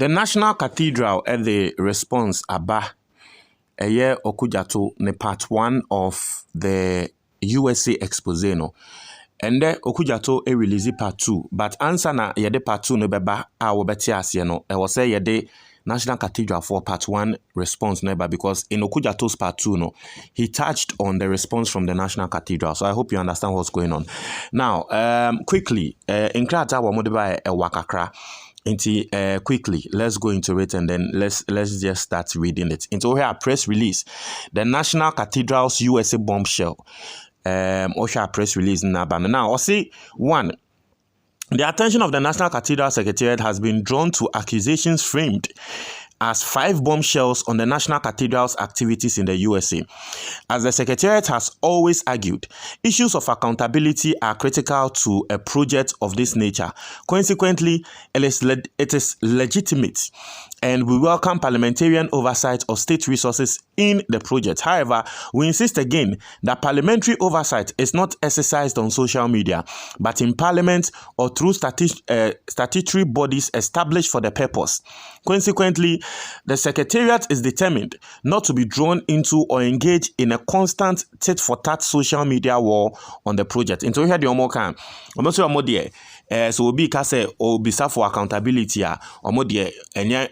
The National Cathedral at the response aba eye Okudzeto ne part 1 of the USA expose no. And then Okudzeto release part 2, but answer na yede part 2 no beba a wo beti ase no. E was say yede National Cathedral for part 1 response never, because in Okudzeto's part 2 no, he touched on the response from the National Cathedral. So I hope you understand what's going on. Now, quickly, in Krata wa modiba e wakakra. Quickly, let's go into it and then let's just start reading it. Into here, press release. The National Cathedral's USA bombshell. Osha press release in Nabana. Now, I'll see one. The attention of the National Cathedral Secretariat has been drawn to accusations framed as 5 bombshells on the National Cathedral's activities in the USA. As the Secretariat has always argued, issues of accountability are critical to a project of this nature. Consequently, it is legitimate, and we welcome parliamentarian oversight of state resources in the project. However, we insist again that parliamentary oversight is not exercised on social media, but in Parliament or through statutory bodies established for the purpose. Consequently, the Secretariat is determined not to be drawn into or engage in a constant tit-for-tat social media war on the project. Into here the omokan, omoso omodie, so obi ka say obisa for accountability a omodie enye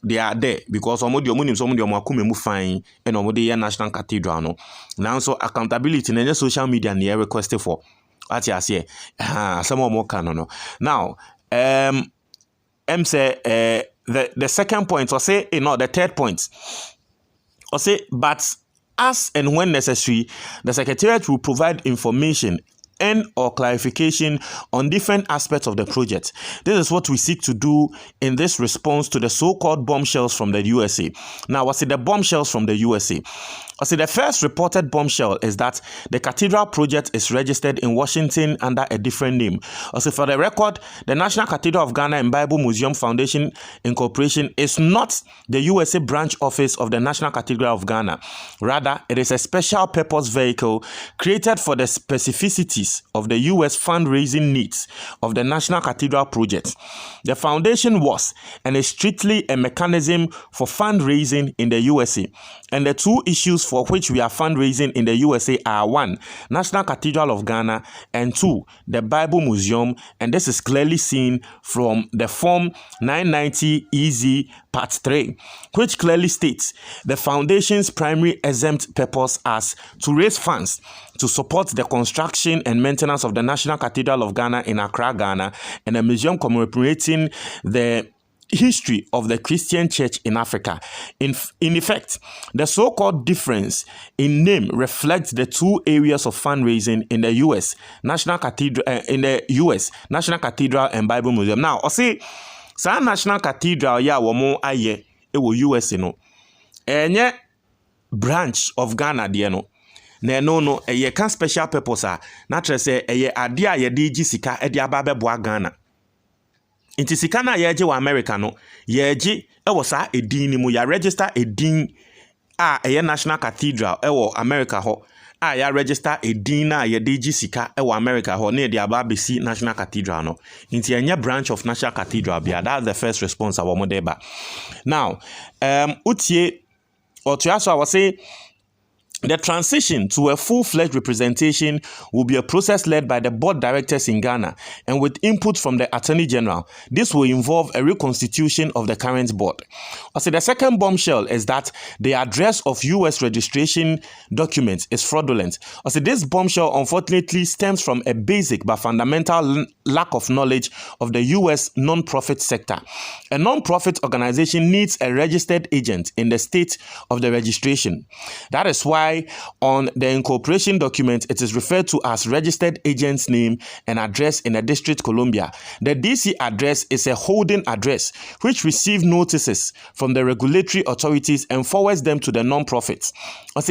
they are there because omodie omunim so omodie omakume mu fine and omodie National Cathedral no. Now so accountability na social media na requested for. Ati ase some more can no. Now say the second point, or say the third point, or say, but as and when necessary, the Secretariat will provide information and or clarification on different aspects of the project. This is what we seek to do in this response to the so-called bombshells from the USA. Now, what's the bombshells from the USA? The first reported bombshell is that the Cathedral project is registered in Washington under a different name. For the record, the National Cathedral of Ghana and Bible Museum Foundation Incorporation is not the USA branch office of the National Cathedral of Ghana. Rather, it is a special purpose vehicle created for the specificities of the US fundraising needs of the National Cathedral project. The foundation was and is strictly a mechanism for fundraising in the USA, and the two issues for which we are fundraising in the USA are 1, National Cathedral of Ghana, and 2, the Bible Museum, and this is clearly seen from the Form 990 EZ Part 3, which clearly states the foundation's primary exempt purpose as to raise funds to support the construction and maintenance of the National Cathedral of Ghana in Accra, Ghana, and a museum commemorating the history of the Christian church in Africa. In effect, the so-called difference in name reflects the two areas of fundraising in the US National Cathedral National Cathedral and Bible Museum. Now, I say, sa National Cathedral ya womo aye ewo US no. Enye branch of Ghana de no. No eye kan special purpose a na tre se eye ade a ye de gi sika e de aba beboa Ghana. Inti sika na yeje wa America no yeje ewo sa edin ni mu ya register edin a eye National Cathedral ewo America ho a ya register edin na ye de gi sika ewo America ho na de aba besi National Cathedral no. Inti enye branch of National Cathedral bia. That's the first response awo modeba. Now utie otuaso I was say the transition to a full-fledged representation will be a process led by the board directors in Ghana and with input from the Attorney General. This will involve a reconstitution of the current board. The second bombshell is that the address of U.S. registration documents is fraudulent. This bombshell unfortunately stems from a basic but fundamental lack of knowledge of the U.S. non-profit sector. A non-profit organization needs a registered agent in the state of the registration. That is why on the incorporation document, it is referred to as registered agent's name and address in the District Columbia. The DC address is a holding address which receives notices from the regulatory authorities and forwards them to the non-profits.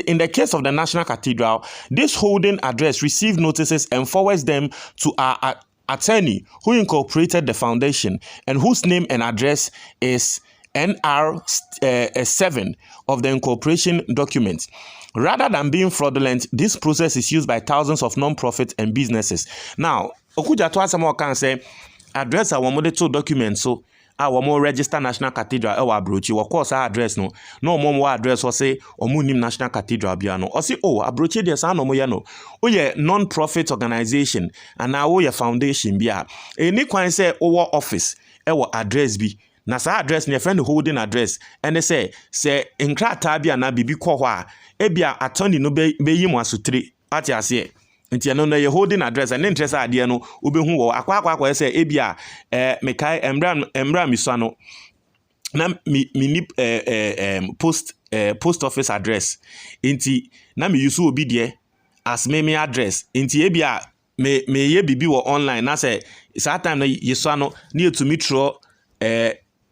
In the case of the National Cathedral, this holding address receives notices and forwards them to our attorney who incorporated the foundation and whose name and address is NR7 of the incorporation document. Rather than being fraudulent, this process is used by thousands of non-profits and businesses. Now, Okudzeto asamo can say address our model documents so a wɔn register National Cathedral ɛwɔ Abrochi wɔ course address no na wɔn wɔ address wɔ say wɔn nim National Cathedral bia no ɔsi Abrochi deɛ saa na wɔn yɛ no woyɛ non-profit organization anaa woyɛ foundation bia ɛni kwan sɛ wɔwɔ office ɛwɔ address bi na saa address ne friend holding address ɛne sɛ nkrataa bi anaa bibi kɔ hɔ a ebia attorney no bɛyi mu asotire ate aseɛ nti no ye holding address and interest ade no obehu wo akwa say ebia mekai embra misua no na mi post office address nti na me use obi de as me address nti ebia me ye bibi wo online na say that time na yesua no na yetumi tro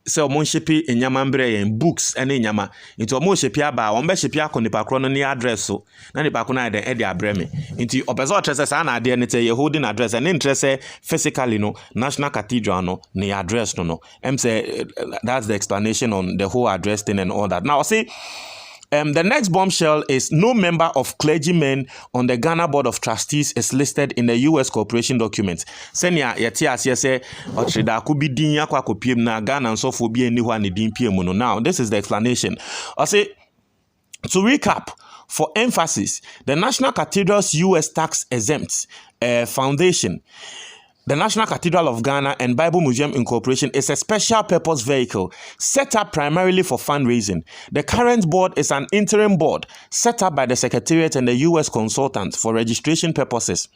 sɛ ɔmo nhyepe enyama mbrɛ yɛn books ɛne enyama nti ɔmo nhyepe aba ɔmo bɛhyepe akɔ nipa koro no ne address so na nipa koro na ɛde abrɛ me nti ɔpɛsɛ ɔtrɛ saa na adeɛ ne tɛ yɛ holding address ɛne ntrɛ physically no National Cathedral no ne address no say that's the explanation on the whole address thing and all that. Now see the next bombshell is no member of clergymen on the Ghana Board of Trustees is listed in the U.S. corporation document. Senia yeti asese Okyere Darko bi din yakwa kopiem na Ghana nsofo bi eni ho ane din piem no. Now this is the explanation. I say to recap, for emphasis, the National Cathedral's U.S. tax exempt foundation, the National Cathedral of Ghana and Bible Museum Incorporation is a special purpose vehicle set up primarily for fundraising. The current board is an interim board set up by the secretariat and the U.S. consultant for registration purposes.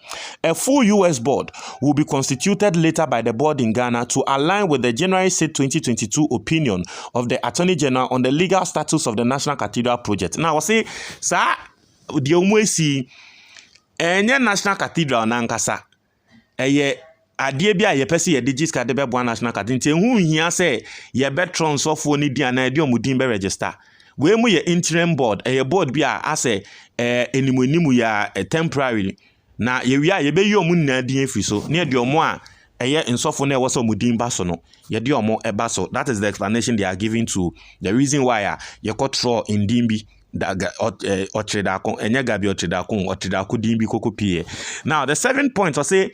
A full U.S. board will be constituted later by the board in Ghana to align with the January 6, 2022 opinion of the Attorney General on the legal status of the National Cathedral project. Now, I say, sir, the umwesi enye National Cathedral nankasa adie bia ye pese ye digis ka de be bo National Cathedral nti hu hia se ye betron sofo ni dia na de omudin be register we mu ye interim board board bia ase enimonimu ya temporary na ye wi a ye be yi omu na din afi so na de omo a insofo na wo so omudin ba so no ye de omo eba so. That is the explanation they are giving to the reason why ye control in dimbi Okyere Darko enye gabi Okyere Darko dimbi koko pie. Now the 7th point I say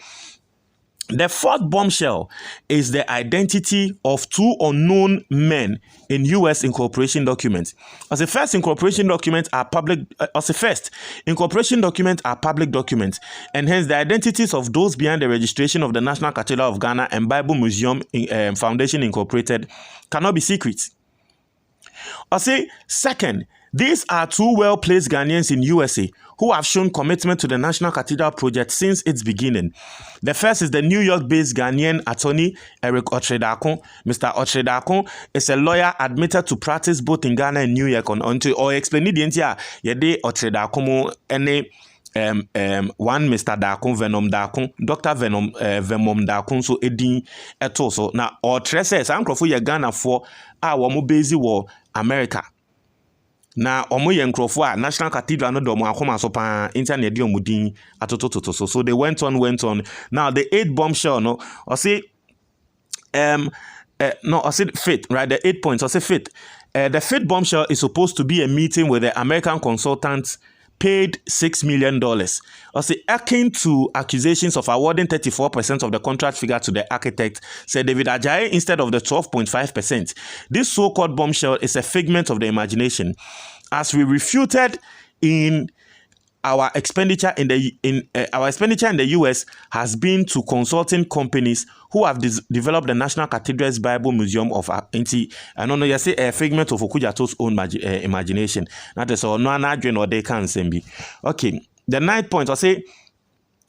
the 4th bombshell is the identity of 2 unknown men in U.S. incorporation documents. As the first incorporation documents are public, documents, and hence the identities of those behind the registration of the National Cathedral of Ghana and Bible Museum Foundation Incorporated cannot be secret. I say, second, these are 2 well-placed Ghanaians in USA who have shown commitment to the National Cathedral project since its beginning. The first is the New York-based Ghanaian attorney Okyere Darko. Mr. Okyere Darko is a lawyer admitted to practice both in Ghana and New York or explain the entire yede Okyere Darko mo any one Mr. Darko Venom Darko, Dr. Venom Darko so edin eto so na Okyere says ankrofo ye Ghana for a wo mo base wo America. Na omo ye nkrofo a National Cathedral no do mo akoma so pa internet de omudin atotototo so they went on. Now the 8th bombshell no or say fifth, right? The 8 points or say fifth. The 5th bombshell is supposed to be a meeting with the American consultants paid $6 million. Also, akin to accusations of awarding 34% of the contract figure to the architect, said David Ajayi, instead of the 12.5%. This so-called bombshell is a figment of the imagination, as we refuted in our expenditure in the US has been to consulting companies who have developed the National Cathedral's Bible Museum of Inti. I don't know, you say a figment of Okudzeto's own imagination. That is all. No, or they can't be. Okay. The 9th point, I say,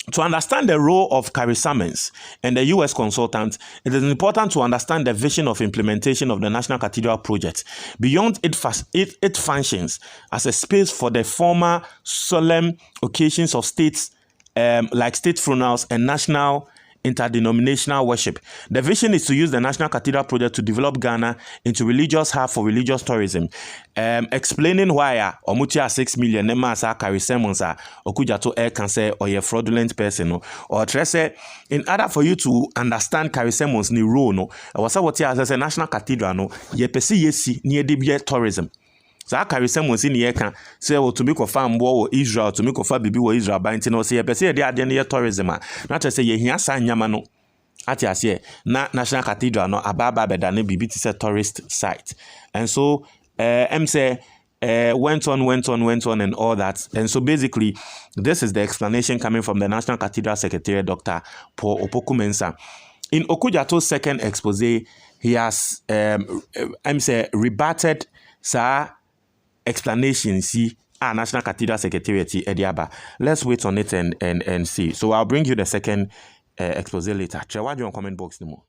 to understand the role of Carrie Summons and the U.S. consultant, it is important to understand the vision of implementation of the National Cathedral project beyond its functions as a space for the former solemn occasions of states like state funerals and national interdenominational worship. The vision is to use the National Cathedral project to develop Ghana into religious hub for religious tourism. Explaining why Omutia 6 million Nemasa Carrie Summons Okudzeto can say or a fraudulent person or say in order for you to understand Carrie Summons ni role no was what as a National Cathedral no ye pesi yesi near the tourism. So Carrie Summons in the can say to make a farm war Israel to make a far bibi Israel by no say pesi the tourism. Not to say ye here sign yamano. Ati ase na National Cathedral no ababa beda ne bibi ti say tourist site. And so say went on and all that. And so basically, this is the explanation coming from the National Cathedral Secretariat, Dr. Paul Opoku-Mensah. In Okudzeto's second expose, he has rebutted sa explanation see National Cathedral Secretariat Ediaba. Let's wait on it and see. So I'll bring you the second expose later. Check what you comment box no more.